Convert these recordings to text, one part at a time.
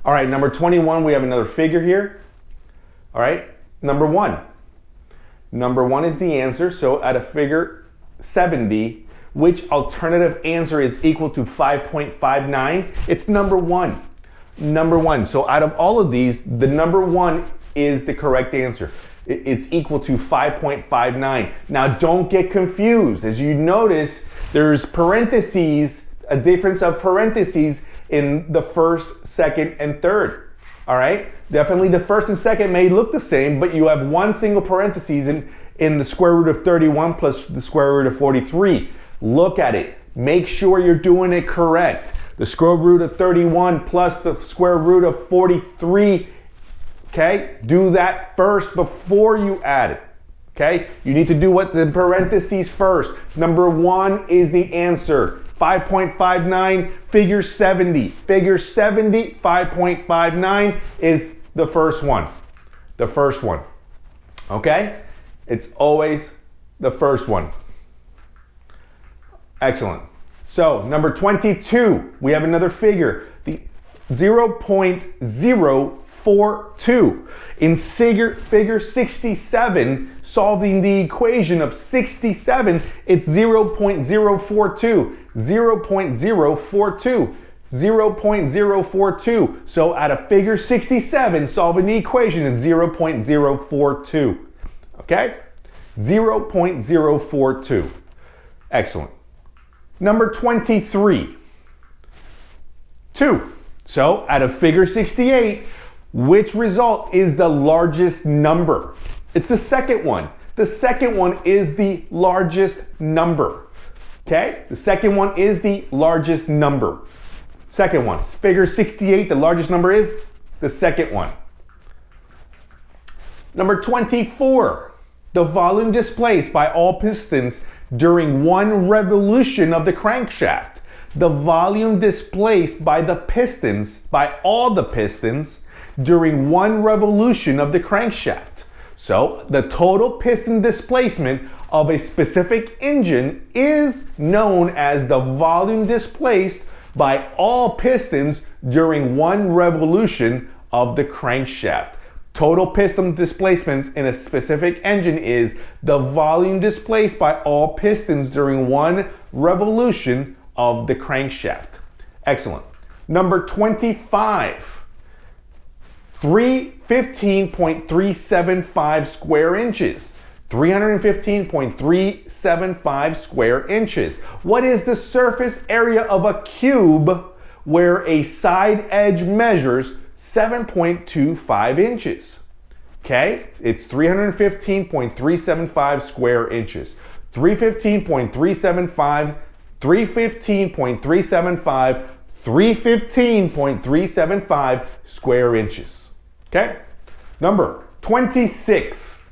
All right, number 21, we have another figure here. All right, number 1. Number 1 is the answer, so at a figure 70, which alternative answer is equal to 5.59? It's number 1. Number 1. So out of all of these, the number 1 is the correct answer. It's equal to 5.59. Now don't get confused. As you notice, there's parentheses, a difference of parentheses in the first, second, and third. All right? Definitely the first and second may look the same, but you have one single parentheses in the square root of 31 plus the square root of 43. Look at it. Make sure you're doing it correct. The square root of 31 plus the square root of 43. Okay? Do that first before you add it. Okay? You need to do what the parentheses first. Number 1 is the answer. 5.59, figure 70. Figure 70, 5.59 is the first one. The first one. Okay? It's always the first one. Excellent. So, number 22, we have another figure. The 0.042. In figure 67, solving the equation of 67, it's 0.042. 0.042. 0.042. So out of figure 67, solving the equation, it's 0.042. Okay? 0.042. Excellent. Number 23. 2. So out of figure 68, which result is the largest number? It's the second one. The second one is the largest number. Okay? The second one is the largest number. Second one. Figure 68, the largest number is the second one. Number 24. The volume displaced by all pistons during one revolution of the crankshaft. The volume displaced by the pistons, by all the pistons, during one revolution of the crankshaft. So the total piston displacement of a specific engine is known as the volume displaced by all pistons during one revolution of the crankshaft. Total piston displacements in a specific engine is the volume displaced by all pistons during one revolution of the crankshaft. Excellent. Number 25. 315.375 square inches. 315.375 square inches. What is the surface area of a cube where a side edge measures 7.25 inches? Okay, it's 315.375 square inches. 315.375, 315.375, 315.375 square inches. Okay, number 26.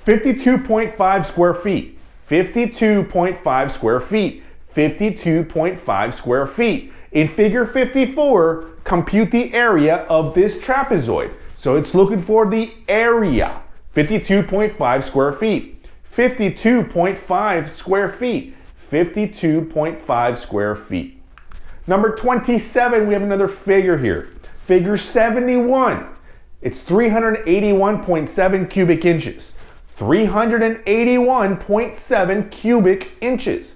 52.5 square feet. 52.5 square feet. 52.5 square feet. In figure 54, compute the area of this trapezoid. So it's looking for the area. 52.5 square feet. 52.5 square feet. 52.5 square feet. Number 27, we have another figure here. Figure 71. It's 381.7 cubic inches. 381.7 cubic inches.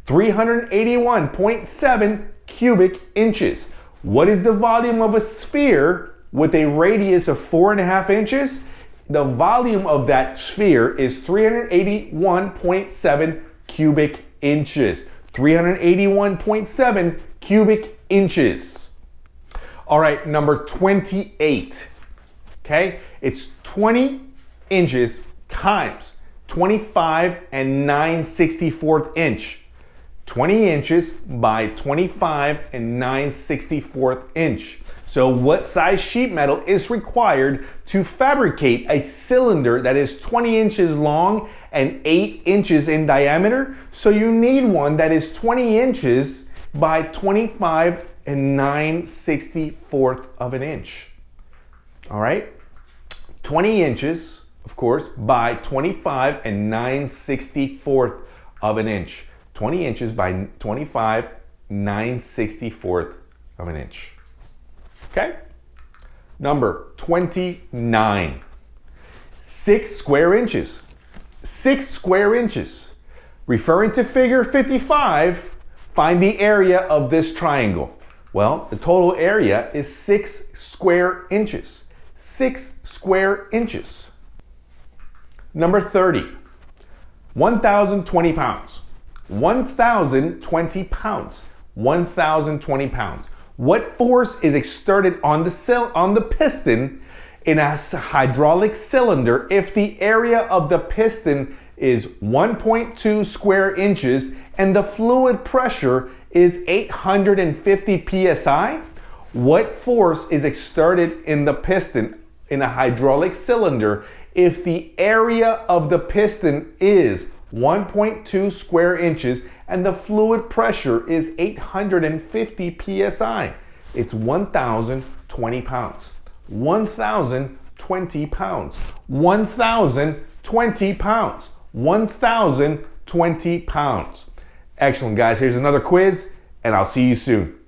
381.7 cubic inches. What is the volume of a sphere with a radius of 4.5 inches? The volume of that sphere is 381.7 cubic inches. 381.7 cubic inches. All right, number 28. Okay, it's 20 inches times 25 and 9/64 inch. 20 inches by 25 and 9/64 inch. So what size sheet metal is required to fabricate a cylinder that is 20 inches long and 8 inches in diameter? So you need one that is 20 inches by 25 and 9/64 of an inch. All right, 20 inches, of course, by 25 and 9/64 of an inch. 20 inches by 25, 9/64 of an inch. Okay? Number 29. 6 square inches. 6 square inches. Referring to figure 55, find the area of this triangle. Well, the total area is 6 square inches. 6 square inches. Number 30. 1,020 pounds. 1,020 pounds. 1,020 pounds. What force is exerted on the piston in a hydraulic cylinder if the area of the piston is 1.2 square inches and the fluid pressure is 850 psi? What force is exerted in the piston in a hydraulic cylinder if the area of the piston is 1.2 square inches and the fluid pressure is 850 psi? It's 1,020 pounds. 1,020 pounds. 1,020 pounds. 1,020 pounds. Excellent, guys. Here's another quiz, and I'll see you soon.